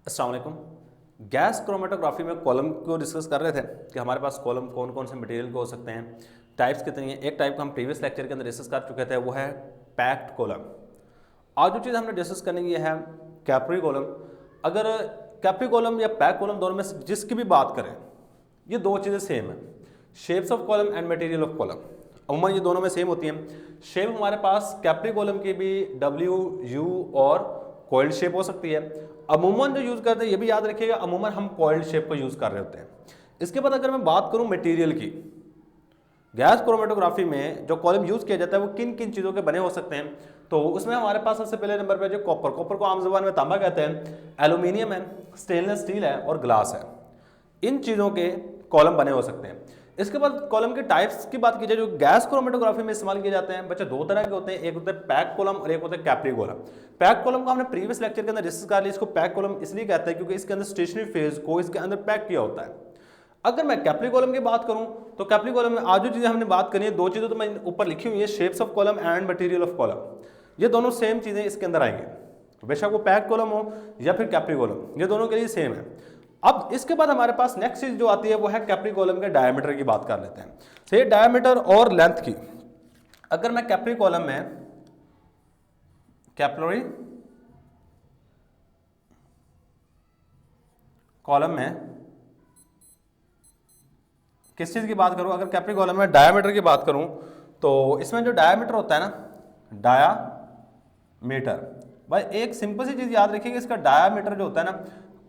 अस्सलाम वालेकुम। Gas chromatography में कॉलम को डिस्कस कर रहे थे कि हमारे पास कॉलम कौन कौन से मटेरियल के हो सकते हैं, टाइप्स कितनी हैं। एक टाइप का हम प्रीवियस लेक्चर के अंदर डिस्कस कर चुके थे, वो है पैक्ड कॉलम। आज जो चीज़ हमने डिस्कस करनी ये है कैप्री कॉलम। अगर कैप्री कॉलम या पैक कॉलम दोनों में से जिसकी भी बात करें, ये दो चीज़ें सेम है, shapes of column and material of column. अमूमन ये दोनों में सेम होती हैं। शेप हमारे पास कैप्री कॉलम की भी डब्ल्यू यू और कॉइल्ड शेप हो सकती है। अमूमन जो यूज़ करते हैं ये भी याद रखिएगा, अमूमन हम कॉइल्ड शेप को यूज़ कर रहे होते हैं। इसके बाद अगर मैं बात करूं मटेरियल की, गैस क्रोमेटोग्राफी में जो कॉलम यूज़ किया जाता है वो किन किन चीज़ों के बने हो सकते हैं, तो उसमें हमारे पास सबसे पहले नंबर पे जो कॉपर को आम जुबान में तांबा कहते हैं, एल्यूमिनियम है, स्टेनलेस स्टील है और ग्लास है। इन चीज़ों के कॉलम बने हो सकते हैं। इसके बाद कॉलम के टाइप्स की बात की जाए जो गैस क्रोमेटोग्राफी में इस्तेमाल किए जाते हैं, बच्चे दो तरह के होते हैं, एक होता है पैक कॉलम और एक होता है कैप्री कॉलम। पैक कॉलम को हमने प्रीवियस लेक्चर के अंदर डिस्कस कर लिया। इसको पैक कॉलम इसलिए कहते हैं क्योंकि इसके अंदर स्टेशनरी फेज को इसके अंदर पैक किया होता है। अगर मैं कैप्री कॉलम की बात करूं तो कैप्री कॉलम में आज जो चीज़ें हमने बात करनी है, दो चीज़ें तो मैं ऊपर लिखी हुई है, shapes of column and material of column. ये दोनों सेम चीज़ें इसके अंदर आएंगे, तो बेशक वो पैक कॉलम हो या फिर कैप्री कॉलम, ये दोनों के लिए सेम है। अब इसके बाद हमारे पास नेक्स्ट चीज जो आती है वो है कैप्री कॉलम के डायमीटर की बात कर लेते हैं। सही, डायमीटर और लेंथ की। अगर मैं कैप्री कॉलम में कैपिलरी कॉलम में किस चीज की बात करूं, अगर कैप्री कॉलम में डायमीटर की बात करूं तो इसमें जो डायमीटर होता है ना, डायामीटर, भाई एक सिंपल सी चीज याद रखिएगा, इसका डायामीटर जो होता है ना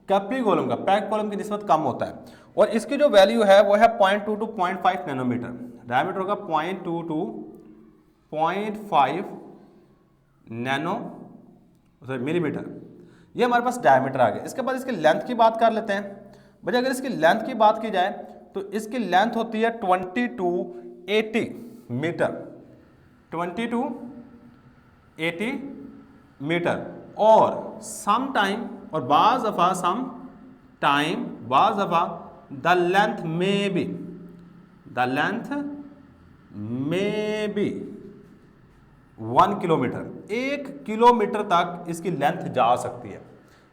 कैप्री कॉलम का पैक कॉलम की निस्बत कम होता है और इसकी जो वैल्यू है वो है 0.2 टू 0.5 नैनोमीटर। डायमीटर होगा 0.2 टू 0.5 नैनो मिलीमीटर। ये हमारे पास डायमीटर आ गया। इसके बाद इसकी लेंथ की बात कर लेते हैं। भाई अगर इसकी लेंथ की बात की जाए तो इसकी लेंथ होती है 20 टू 80 मीटर, 20 टू 80 मीटर। और सम टाइम और बाज दफा सम टाइम बाज दफा द लेंथ में बी, द लेंथ में बी 1 किलोमीटर, 1 किलोमीटर तक इसकी लेंथ जा सकती है।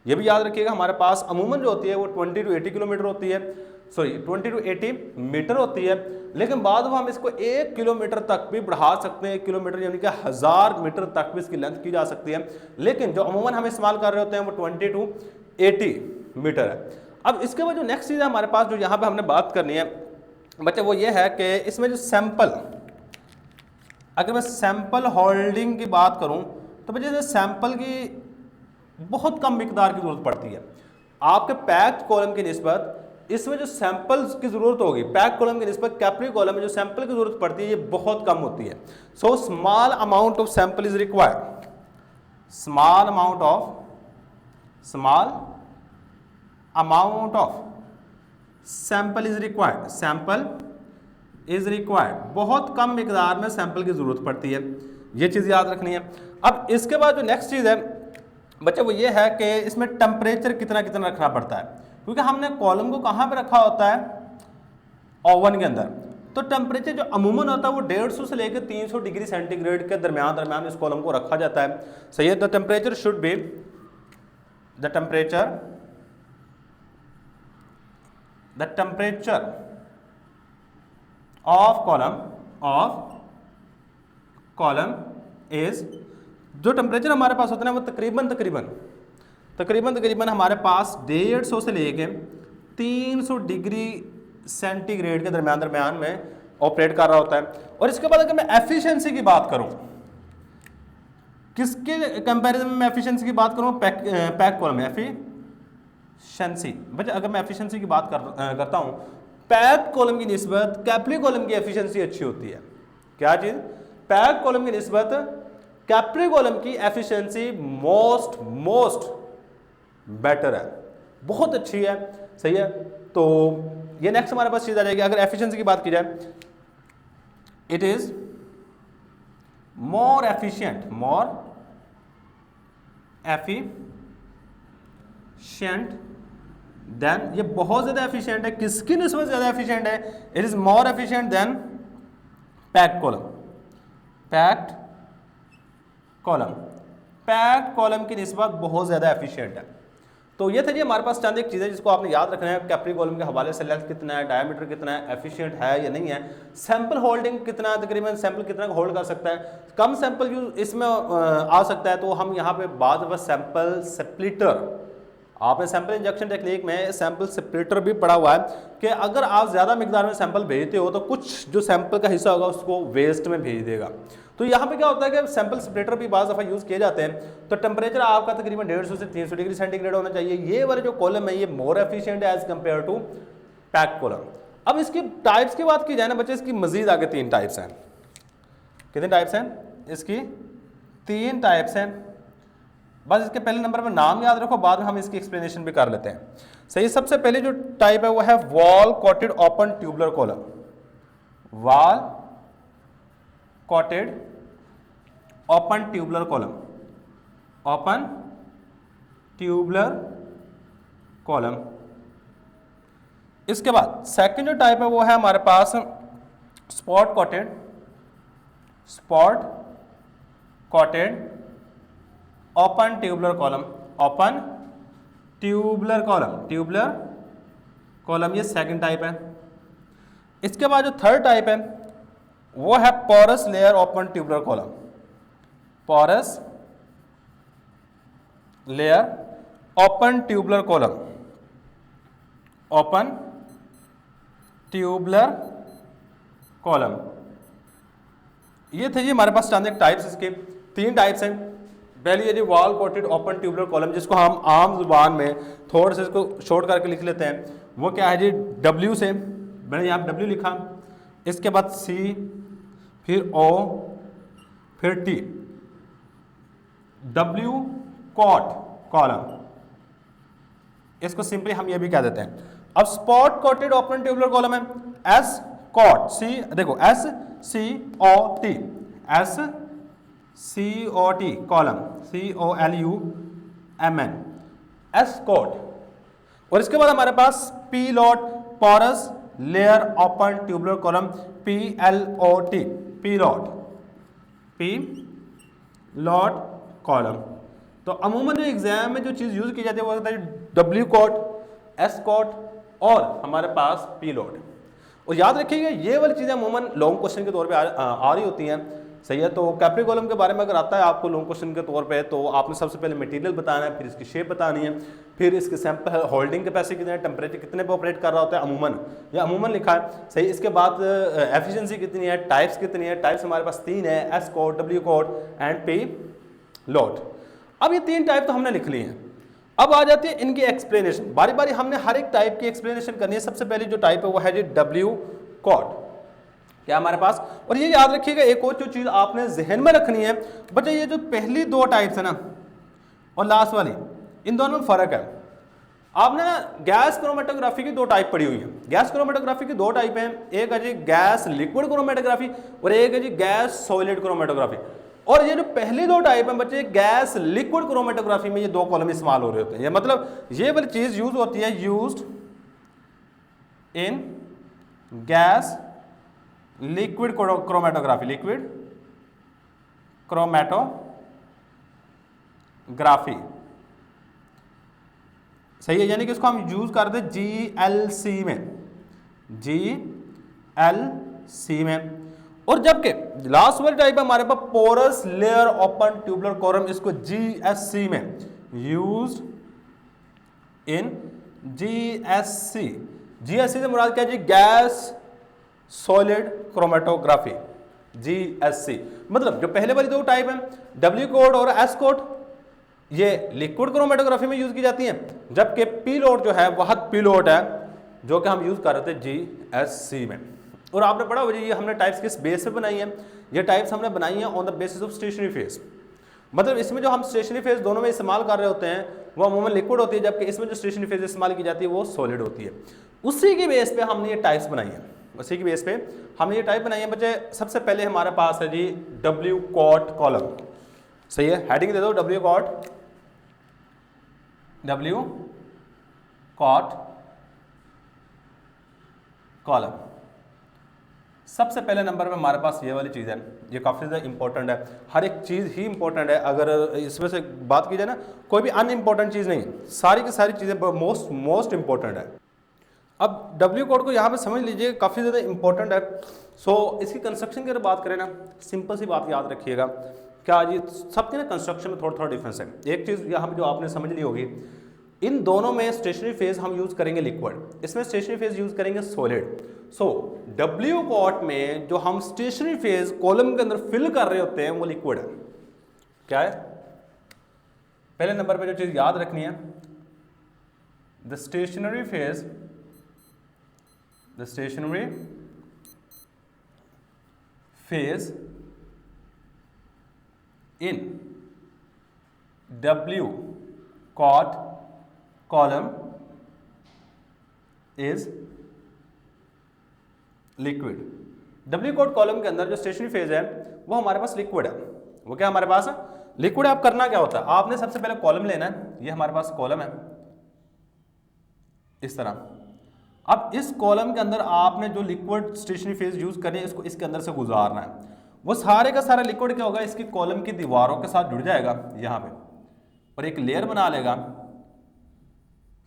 ये भी याद रखिएगा, हमारे पास अमूमन जो होती है वो 20 टू 80 किलोमीटर होती है, सॉरी 20 टू 80 मीटर होती है, लेकिन बाद में हम इसको 1 किलोमीटर तक भी बढ़ा सकते हैं। 1 किलोमीटर यानी कि 1000 मीटर तक भी इसकी लेंथ की जा सकती है, लेकिन जो अमूमन हम इस्तेमाल कर रहे होते हैं वो 20 टू 80 मीटर है। अब इसके बाद जो नेक्स्ट चीज़ है हमारे पास जो यहाँ पे हमने बात करनी है बच्चे, वो ये है कि इसमें जो सैंपल, अगर मैं सैंपल होल्डिंग की बात करूँ तो बच्चे सैंपल की बहुत कम मिकदार की जरूरत पड़ती है। आपके पैक्ड कॉलम की निस्बत इसमें जो सैंपल्स की जरूरत होगी, पैक कॉलम की निस्बत कैप्री कॉलम में जो सैंपल की जरूरत पड़ती है ये बहुत कम होती है। So small amount of sample is required, small amount of sample is required, sample is required, बहुत कम मिकदार में सैंपल की जरूरत पड़ती है। ये चीज याद रखनी है। अब इसके बाद जो नेक्स्ट चीज है बच्चे वो ये है कि इसमें टेम्परेचर कितना कितना रखना पड़ता है, क्योंकि हमने कॉलम को कहाँ पे रखा होता है, ओवन के अंदर। तो टेम्परेचर जो अमूमन होता है वो 150 से लेकर 300 डिग्री सेंटीग्रेड के दरमियान इस कॉलम को रखा जाता है। सही है, the temperature should be, the temperature of column is, जो टेम्परेचर हमारे पास होता है वो तकरीबन हमारे पास 150 से लेके 300 डिग्री सेंटीग्रेड के दरमियान में ऑपरेट कर रहा होता है। और इसके बाद अगर मैं एफिशिएंसी की बात करूं, किसके कंपैरिजन में मैं एफिशिएंसी की बात करूं, पैक कॉलम में एफिशिएंसी। बच्चे अगर मैं एफिशिएंसी की बात करता हूं, पैक कॉलम की निस्बत कैप्री कॉलम की एफिशिएंसी अच्छी होती है। क्या चीज, पैक कॉलम की निस्बत कैप्री कॉलम की एफिशिएंसी मोस्ट बेटर है, बहुत अच्छी है। सही है, तो ये नेक्स्ट हमारे पास चीज आ जाएगी। अगर एफिशिएंसी की बात की जाए, it is more efficient then, ये बहुत ज्यादा एफिशिएंट है, किसकी निस्बत ज्यादा एफिशिएंट है, it is more efficient then packed column. Packed column की निस्बत बहुत ज़्यादा एफिशिएंट है। तो ये था जी हमारे पास चंद एक चीज़ें जिसको आपने याद रखना है। कैप्री कॉलम के हवाले से लेंथ कितना है, डायमीटर कितना है, एफिशिएंट है या नहीं है, सैंपल होल्डिंग कितना, तकरीबन सैंपल कितना होल्ड कर सकता है, कम सैंपल यूज इसमें आ सकता है, तो हम यहाँ पे बाद में सैंपल स्प्लिटर, आपने सैंपल इंजेक्शन टेक्निक में सैंपल स्प्लिटर भी पढ़ा हुआ है कि अगर आप ज़्यादा मिकदार में सैंपल भेजते हो तो कुछ जो सैंपल का हिस्सा होगा उसको वेस्ट में भेज देगा। तो यहाँ पे क्या होता है कि सैंपल स्प्लिटर भी बाज़ दफ़ा यूज़ किए जाते हैं। तो टेम्परेचर आपका तकरीबन 150 से 300 डिग्री सेंटीग्रेड होना चाहिए। ये वाले जो कॉलम है ये मोर एफिशिएंट है as compared to pack column. अब इसकी टाइप्स की बात की जाए ना बच्चे, इसकी मजीद आगे 3 टाइप्स हैं। कितने टाइप्स हैं इसकी? 3 टाइप्स हैं। बस इसके पहले नंबर पर नाम याद रखो, बाद में हम इसकी एक्सप्लेनेशन भी कर लेते हैं। सही, सबसे पहले जो टाइप है वो है wall coated open tubular column. Wall coated open tubular column, open tubular column. इसके बाद सेकंड जो टाइप है वो है हमारे पास spot coated, spot coated open tubular column, open tubular column, tubular column, ये सेकंड टाइप है। इसके बाद जो थर्ड टाइप है वो है porous layer open tubular column, porous layer open tubular column, open tubular column. ये थे जी हमारे पास चंद एक टाइप्स, इसके 3 टाइप्स हैं। पहली है जी wall coated open tubular column, जिसको हम आम जुबान में थोड़ा सा इसको शॉर्ट करके लिख लेते हैं। वो क्या है जी, W से, मैंने यहाँ W लिखा, इसके बाद C, फिर O, फिर T, W कॉट कॉलम, इसको सिंपली हम ये भी कह देते हैं। अब support coated open tubular column है S कॉट, C देखो SCOT, SCOT column, COLUMN, S cot. और इसके बाद हमारे पास P lot porous layer open tubular column, PLOT, P lot column. तो अमूमन जो एग्जाम में जो चीज़ यूज की जाती है वो होता है W कॉट, S कॉट और हमारे पास P लॉट। और याद रखिएगा ये वाली चीज़ें अमूमन लॉन्ग क्वेश्चन के तौर पे आ रही होती हैं। सही है, तो कैप्री कॉलम के बारे में अगर आता है आपको लॉन्ग क्वेश्चन के तौर पे, तो आपने सबसे पहले मटेरियल बताना है, फिर इसकी शेप बतानी है, फिर इसके सैंपल होल्डिंग कैपेसिटी कितने, टेम्परेचर कितने पे ऑपरेट कर रहा होता है अमूमन, या अमूमन लिखा है। सही, इसके बाद एफिशिएंसी कितनी है, टाइप्स कितनी है, टाइप्स हमारे पास 3 है, S code, W code and P lot. अब ये 3 टाइप तो हमने लिख ली हैं। अब आ जाती है इनकी एक्सप्लेनेशन, बारी बारी हमने हर एक टाइप की एक्सप्लेनेशन करनी है। सबसे पहले जो टाइप है वो है जी W कॉट, क्या हमारे पास। और ये याद रखिएगा एक और जो चीज आपने जहन में रखनी है बच्चे, ये जो पहली 2 टाइप्स है ना और लास्ट वाली, इन दोनों में फर्क है। आपने ना गैस क्रोमेटोग्राफी की 2 टाइप पढ़ी हुई है। गैस क्रोमेटोग्राफी की 2 टाइप हैं, एक है जी गैस लिक्विड क्रोमेटोग्राफी और एक है जी गैस सॉलिड क्रोमेटोग्राफी। और ये जो पहली 2 टाइप हैं बच्चे, गैस लिक्विड क्रोमेटोग्राफी में ये 2 कॉलम इस्तेमाल हो रहे होते हैं। ये मतलब ये वाली चीज यूज होती है, used in gas liquid chromatography, liquid chromatography. सही है, यानी कि इसको हम यूज करते हैं GLC में, GLC में। और जबकि लास्ट वाली टाइप है हमारे पास porous layer open tubular column, इसको GSC में, यूज्ड इन GSC। GSC से मुराद क्या है जी, गैस सॉलिड क्रोमेटोग्राफी, GSC। मतलब जो पहले वाली 2 टाइप हैं W कोड और S कोड, ये लिक्विड क्रोमेटोग्राफी में यूज की जाती हैं, जबकि P लॉट जो है वह P लॉट है जो कि हम यूज कर रहे थे GSC में। और आपने पढ़ा होगा ये हमने टाइप्स किस बेस पे बनाई है, ये टाइप्स हमने बनाई है on the basis of stationary phase. मतलब इसमें जो हम स्टेशनरी फेज दोनों में इस्तेमाल कर रहे होते हैं वो अमूमन लिक्विड होती है, जबकि इसमें जो स्टेशनरी फेज इस्तेमाल की जाती है वो सॉलिड होती है। उसी की बेस पे हमने ये टाइप्स बनाई है, उसी की बेस पे हमने ये टाइप बनाई है बच्चे। सबसे पहले हमारे पास है जी W कॉट कॉलम। सही है, हेडिंग दे दो W COT, W cot column. सबसे पहले नंबर पे हमारे पास ये वाली चीज़ है, ये काफ़ी ज़्यादा इंपॉर्टेंट है, हर एक चीज़ ही इंपॉर्टेंट है। अगर इसमें से बात की जाए ना, कोई भी अनइम्पॉर्टेंट चीज़ नहीं, सारी की सारी चीज़ें मोस्ट इंपॉर्टेंट है। अब डब्ल्यू कोड को यहाँ पे समझ लीजिए, काफ़ी ज़्यादा इंपॉर्टेंट है। सो इसकी कंस्ट्रक्शन की अगर बात करें ना, सिंपल सी बात याद रखिएगा, क्या जी सबके ना कंस्ट्रक्शन में थोड़ा थोड़ा डिफरेंस है। एक चीज़ यहाँ पे जो आपने समझ ली होगी, इन दोनों में स्टेशनरी फेज हम यूज़ करेंगे लिक्विड, इसमें स्टेशनरी फेज यूज़ करेंगे सॉलिड। सो डब्ल्यू कोड में जो हम स्टेशनरी फेज कॉलम के अंदर फिल कर रहे होते हैं वो लिक्विड है। क्या है? पहले नंबर पे जो चीज़ याद रखनी है, the stationary phase in W code column is liquid. W code column के अंदर जो स्टेशनरी फेज है वो हमारे पास लिक्विड है। वो क्या हमारे पास लिक्विड है। आप करना क्या होता है, आपने सबसे पहले कॉलम लेना है, ये हमारे पास कॉलम है इस तरह। अब इस कॉलम के अंदर आपने जो लिक्विड स्टेशनरी फेज यूज करनी है, इसको इसके अंदर से गुजारना है। वो सारे का सारा लिक्विड क्या होगा, इसकी कॉलम की दीवारों के साथ जुड़ जाएगा यहाँ पे, और एक लेयर बना लेगा।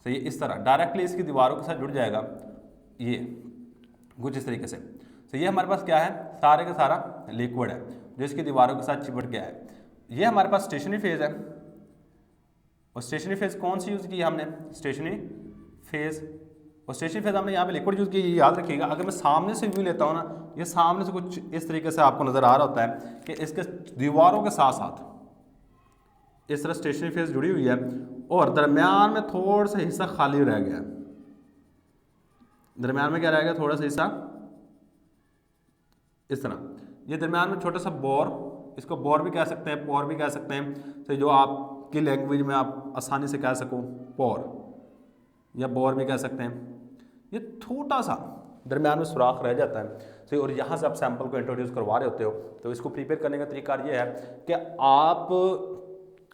सही, इस तरह डायरेक्टली इसकी दीवारों के साथ जुड़ जाएगा, ये कुछ इस तरीके से। तो ये हमारे पास क्या है, सारे का सारा लिक्विड है जो इसकी दीवारों के साथ चिपट गया है। ये हमारे पास स्टेशनरी फेज है। और स्टेशनरी फेज कौन सी यूज़ की है हमने, स्टेशनरी फेज। और स्टेशनरी फेज हमने यहाँ पे लिक्विड यूज़ की, ये याद रखिएगा। अगर मैं सामने से व्यू लेता हूँ ना, ये सामने से कुछ इस तरीके से आपको नज़र आ रहा होता है कि इसके दीवारों के साथ साथ इस तरह स्टेशनरी फेज जुड़ी हुई है, और दरमियान में थोड़ा सा हिस्सा खाली रह गया। दरमियान में क्या रह गया, थोड़ा सा हिस्सा इस तरह। ये दरमियान में छोटा सा बोर, इसको बोर भी कह सकते हैं, पोर भी कह सकते हैं। तो जो आपकी लैंग्वेज में आप आसानी से कह सको, पोर या बोर भी कह सकते हैं। ये छोटा सा दरमियान में सुराख रह जाता है। सही, और यहाँ से आप सैंपल को इंट्रोड्यूस करवा रहे होते हो, तो इसको प्रिपेयर करने का तरीका ये है कि आप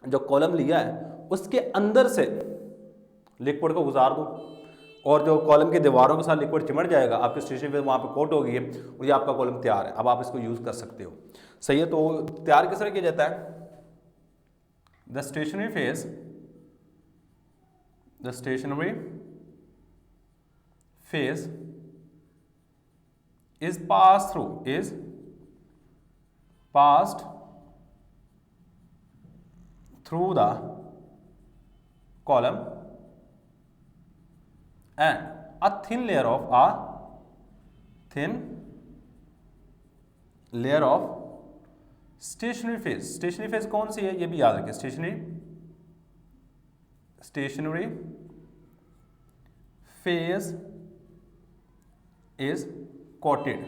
जो कॉलम लिया है उसके अंदर से लिक्विड को गुजार दो, और जो कॉलम की दीवारों के साथ लिक्विड चिमट जाएगा, आपकी स्टेशनरी फेज वहाँ पे कोट होगी है, और ये आपका कॉलम तैयार है। अब आप इसको यूज़ कर सकते हो। सही है, तो तैयार किस तरह किया जाता है, the stationary phase is passed through the column and a thin layer of stationary phase। stationary phase कौन सी है ये भी याद रखें, stationary phase is coated।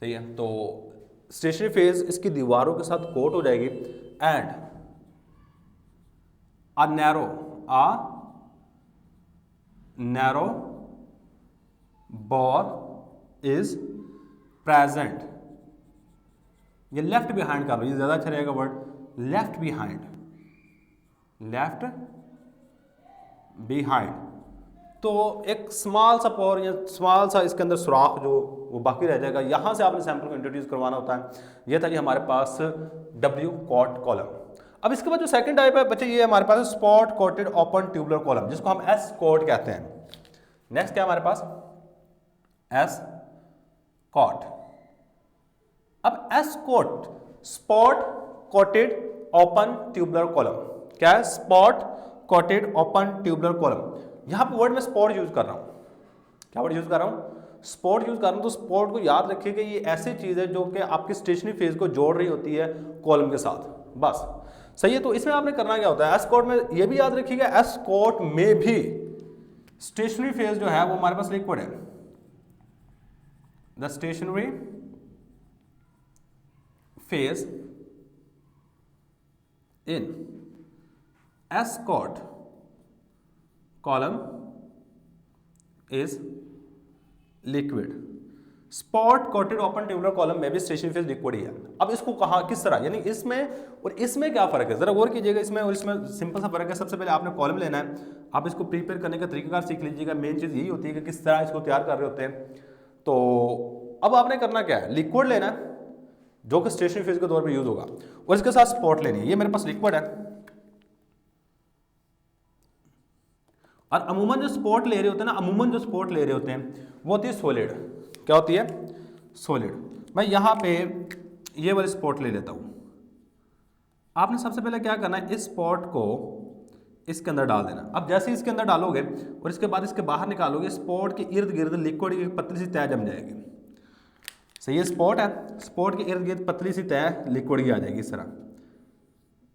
सही है, तो स्टेशनरी फेज इसकी दीवारों के साथ कोट हो जाएगी। And a narrow bore is present. ये लेफ्ट बिहाइंड कर लो, ये ज्यादा अच्छा रहेगा वर्ड, लेफ्ट बिहाइंड। तो एक स्मॉल सा पोर या स्मॉल सा इसके अंदर सुराख जो वो बाकी रह जाएगा, यहाँ से आपने सैंपल को इंट्रोड्यूस करवाना होता है। ये था जी हमारे पास डब्ल्यू कोट कॉलम। अब इसके बाद जो सेकंड टाइप है बच्चे, ये हमारे पास spot coated open tubular column, जिसको हम एस कोट कहते हैं। नेक्स्ट क्या हमारे पास, एस कोट। अब S coat, spot coated open tubular column. क्या है, spot coated open tubular column. यहां पर वर्ड में स्पॉट यूज कर रहा हूं। क्या वर्ड यूज कर रहा हूं, स्पॉट यूज कर रहा हूं। तो स्पॉट को याद रखिए कि ये ऐसी चीज है जो कि आपकी स्टेशनरी फेज को जोड़ रही होती है कॉलम के साथ, बस। सही है, तो इसमें आपने करना क्या होता है, एस कोट में ये भी याद रखिएगा, एस कोट में भी स्टेशनरी फेज जो है वो हमारे पास लिक्विड है। The stationary phase in S COT column is liquid. Spot coated open tubular column में भी स्टेशनरी फेज लिक्विड ही है। अब इसको कहा किस तरह, यानी इसमें और इसमें क्या फर्क है, जरा गौर कीजिएगा। इसमें और इसमें सिंपल सा फर्क है। सबसे पहले आपने कॉलम लेना है, आप इसको प्रिपेयर करने का तरीकाकार सीख लीजिएगा। मेन चीज़ यही होती है कि किस तरह इसको तैयार कर रहे होते हैं। तो अब आपने करना क्या है, लिक्विड लेना है जो कि स्टेशनरी फेज के तौर पर यूज होगा, और इसके साथ स्पॉट लेनी है। ये मेरे पास लिक्विड है, और अमूमन जो स्पॉट ले रहे होते हैं ना, अमूमन जो स्पॉट ले रहे होते हैं वो होती है सॉलिड। क्या होती है, सॉलिड। मैं यहाँ पे ये वाली स्पॉट ले लेता हूँ। आपने सबसे पहले क्या करना है, इस स्पॉट को इसके अंदर डाल देना। अब जैसे इसके अंदर डालोगे और इसके बाद इसके बाहर निकालोगे, स्पॉट के इर्द गिर्द लिक्विड की पतली सी तय जम जाएगी। सही है, स्पॉट है, स्पॉट के इर्द गिर्द पतली सी तय लिक्विड की आ जाएगी इस तरह।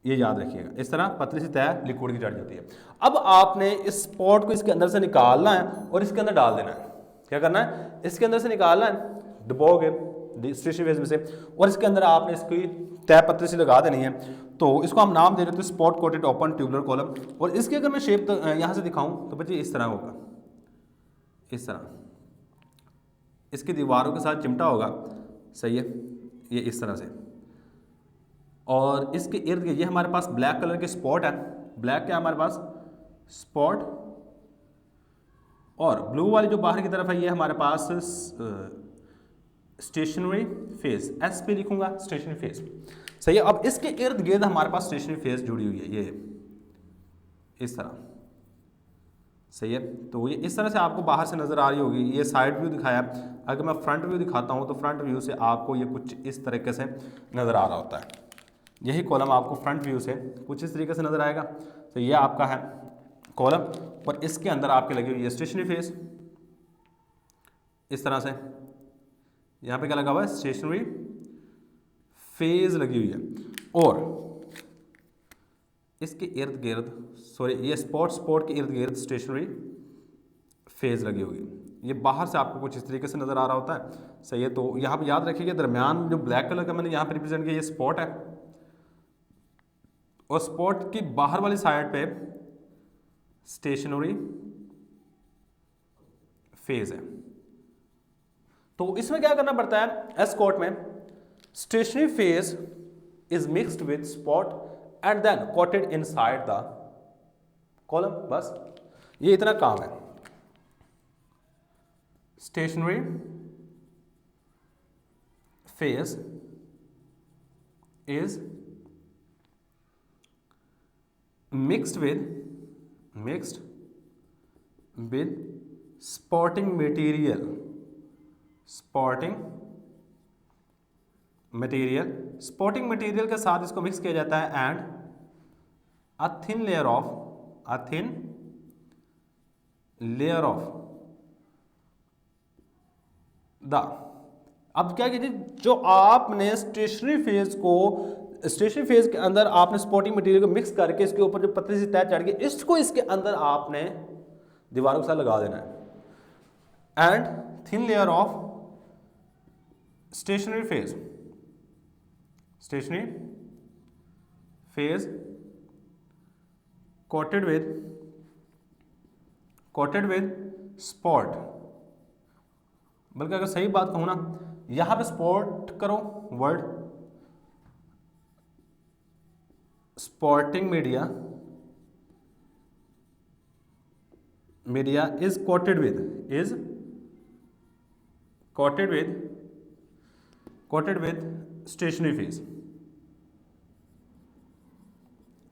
ये याद रखिएगा, इस तरह पतली सी तय लिक्विड की चढ़ जाती है। अब आपने इस स्पॉट को इसके अंदर से निकालना है और इसके अंदर डाल देना है। क्या करना है, इसके अंदर से निकालना है, डुबोगे स्टेशनरी फेज में से, और इसके अंदर आपने इसकी तय पतली सी लगा देनी है। तो इसको हम नाम दे देते हैं spot coated open tubular column. और इसकी अगर मैं शेप यहाँ से दिखाऊं तो बच्चे इस तरह होगा, इस तरह इसकी दीवारों के साथ चिमटा होगा। सही है, ये इस तरह से, और इसके इर्द गिर्द ये हमारे पास ब्लैक कलर के स्पॉट है। ब्लैक क्या हमारे पास स्पॉट, और ब्लू वाली जो बाहर की तरफ है ये हमारे पास स्टेशनरी फेज, एस पे लिखूंगा स्टेशनरी फेज। सही है। अब इसके इर्द गिर्द हमारे पास स्टेशनरी फेज जुड़ी हुई है, ये इस तरह। सही है, तो ये इस तरह से आपको बाहर से नजर आ रही होगी। ये साइड व्यू दिखाया। अगर मैं फ्रंट व्यू दिखाता हूं तो फ्रंट व्यू से आपको ये कुछ इस तरीके से नजर आ रहा होता है। यही कॉलम आपको फ्रंट व्यू से कुछ इस तरीके से नजर आएगा। तो ये आपका है कॉलम, और इसके अंदर आपके लगी हुई है स्टेशनरी फेज इस तरह से। यहाँ पे क्या लगा हुआ है, स्टेशनरी फेज लगी हुई है, और इसके इर्द गिर्द, सॉरी ये स्पॉट के इर्द गिर्द स्टेशनरी फेज लगी हुई। ये बाहर से आपको कुछ इस तरीके से नजर आ रहा होता है। सही है, तो यहाँ पे याद रखिएगा दरमियान जो ब्लैक कलर का मैंने यहाँ पे रिप्रेजेंट किया, ये स्पॉट है, और स्पॉट की बाहर वाली साइड पे स्टेशनरी फेज है। तो इसमें क्या करना पड़ता है, एस कोट में stationary phase is mixed with spot and then coated inside the column. बस ये इतना काम है। Stationary phase is mixed with spotting material के साथ इसको मिक्स किया जाता है, and a thin layer of the। अब क्या कीजिए, जो आपने स्टेशनरी फेज के अंदर आपने स्पॉटिंग मटेरियल को मिक्स करके इसके ऊपर जो पतली सी तय चढ़ गई, इसको इसके अंदर आपने दीवारों के साथ लगा देना है। And thin layer of stationary phase coated with spot. बल्कि अगर सही बात कहूं ना, यहां पे स्पॉट करो word, spotting media is coated with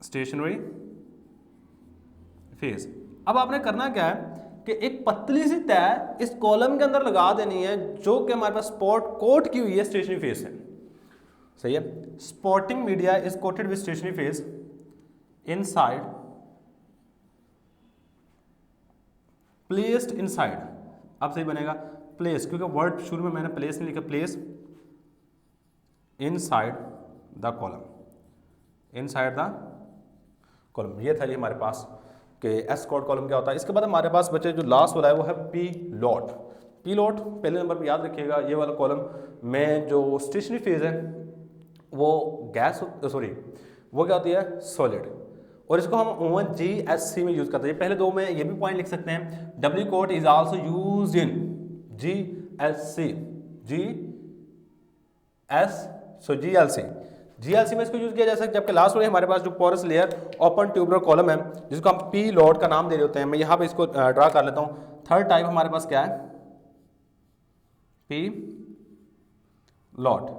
stationary phase. अब आपने करना क्या है कि एक पतली सी तय इस कॉलम के अंदर लगा देनी है, जो कि हमारे पास स्पॉट कोट की हुई है स्टेशनरी फेज से। सही है, spotting media is coated with stationary phase inside, placed inside. अब सही बनेगा प्लेस, क्योंकि वर्ड शुरू में मैंने प्लेस नहीं लिखा, प्लेस इनसाइड द कॉलम। ये था जी हमारे पास कि एस कोड कॉलम क्या होता है। इसके बाद हमारे पास बचे जो लास्ट वाला है वो है पी लॉट। पहले नंबर पर याद रखिएगा, ये वाला कॉलम में जो स्टेशनरी फेज है वो वो क्या होती है, सॉलिड, और इसको हम ओवन GSC में यूज करते हैं। पहले दो में ये भी पॉइंट लिख सकते हैं, W COT is also used in GSC, GLC में इसको यूज किया जा सकता है। जबकि लास्ट वाले हमारे पास जो porous layer open tubular column है जिसको हम पी लॉट का नाम दे रहे होते हैं, मैं यहाँ पे इसको ड्रा कर लेता हूँ। थर्ड टाइप हमारे पास क्या है, पी लॉट।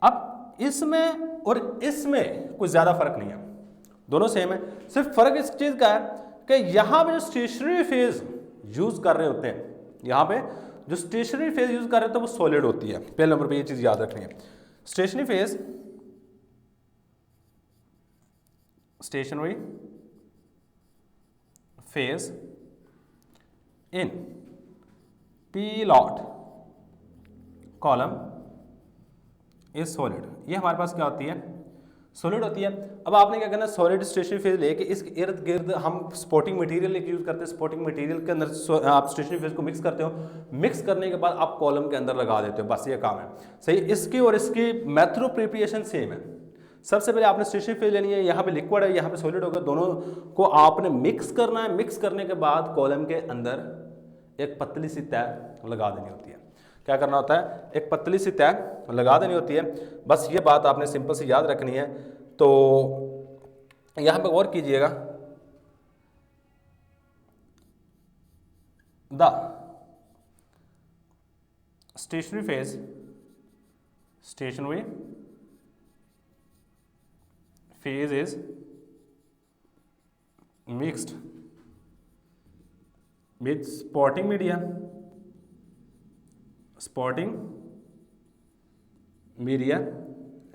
अब इसमें और इसमें कुछ ज़्यादा फर्क नहीं है, दोनों सेम है। सिर्फ फर्क इस चीज़ का है कि यहाँ पे जो स्टेशनरी फेज यूज कर रहे होते हैं, यहाँ पे जो स्टेशनरी फेज यूज कर रहे होते हैं वो सॉलिड होती है। पहले नंबर पे ये चीज़ याद रखनी है, stationary phase in P lot column is solid. ये हमारे पास क्या होती है, सॉलिड होती है। अब आपने क्या करना है, सॉलिड स्टेशनरी फेज लेके इसके इर्द गिर्द हम स्पोर्टिंग मटेरियल लेके यूज करते हैं। स्पोर्टिंग मटेरियल के अंदर आप स्टेशनरी फेज को मिक्स करते हो, मिक्स करने के बाद आप कॉलम के अंदर लगा देते हो, बस ये काम है। सही, इसकी और इसकी मेथड ऑफ प्रिपरेशन सेम है। सबसे पहले आपने स्टेशनरी फेज लेनी है, यहाँ पे लिक्विड है, यहाँ पे सॉलिड होगा, दोनों को आपने मिक्स करना है। मिक्स करने के बाद कॉलम के अंदर एक पतली सी तह लगा देनी होती है। क्या करना होता है, एक पतली सी तह लगा देनी होती है, बस ये बात आपने सिंपल से याद रखनी है। तो यहाँ पे गौर कीजिएगा, the stationary phase is mixed with spotting media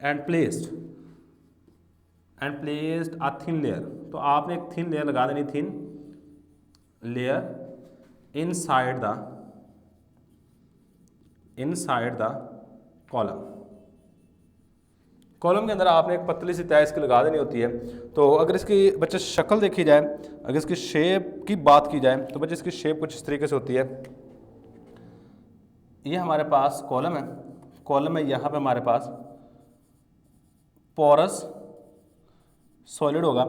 and placed a thin layer। तो आपने एक थिन लेयर लगा देनी, thin layer inside the column के अंदर आपने एक पतली सी तह इसकी लगा देनी होती है। तो अगर इसकी बच्चे शक्ल देखी जाए, अगर इसकी शेप की बात की जाए तो बच्चे इसकी शेप कुछ इस तरीके से होती है। ये हमारे पास कॉलम है, कॉलम है, यहाँ पे हमारे पास पोरस सॉलिड होगा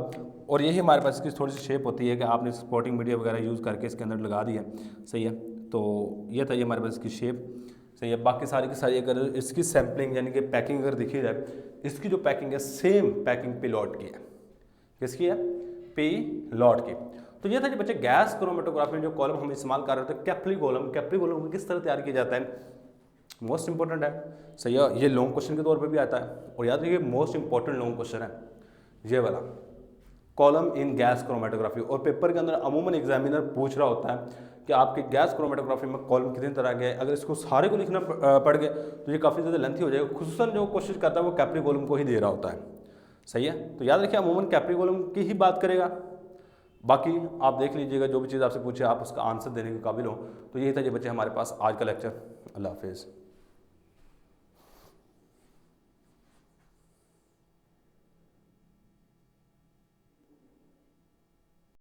और यही हमारे पास इसकी थोड़ी सी शेप होती है कि आपने सपोर्टिंग मीडिया वगैरह यूज़ करके इसके अंदर लगा दी है। सही है, तो ये था ये हमारे पास इसकी शेप। सही है, बाकी सारी की सारी अगर इसकी सैम्पलिंग यानी कि पैकिंग अगर देखी जाए, इसकी जो पैकिंग है सेम पैकिंग पी लॉट की है। किसकी है, पी लॉट की। तो ये था जी बच्चे गैस क्रोमेटोग्राफी में जो कॉलम हम इस्तेमाल कर रहे थे, कैप्री कॉलम को किस तरह तैयार किया जाता है, मोस्ट इंपॉर्टेंट है। सही है, ये लॉन्ग क्वेश्चन के तौर पे भी आता है और याद रखिए मोस्ट इंपॉर्टेंट लॉन्ग क्वेश्चन है ये वाला, कॉलम इन गैस क्रोमेटोग्राफी। और पेपर के अंदर अमूमन एग्जामिनर पूछ रहा होता है कि आपके गैस क्रोमेटोग्राफी में कॉलम कितनी तरह के हैं। अगर इसको सारे को लिखना पड़ गए तो ये काफ़ी ज़्यादा लेंथी हो जाएगा। खुसूसन जो कोशिश करता है वो कैप्री कॉलम को ही दे रहा होता है। सही है, तो याद रखिए अमूमन कैप्री कॉलम की ही बात करेगा, बाकी आप देख लीजिएगा जो भी चीज़ आपसे पूछे आप उसका आंसर देने के काबिल हो। तो यही था ये बच्चे हमारे पास आज का लेक्चर। अल्लाह हाफिज़।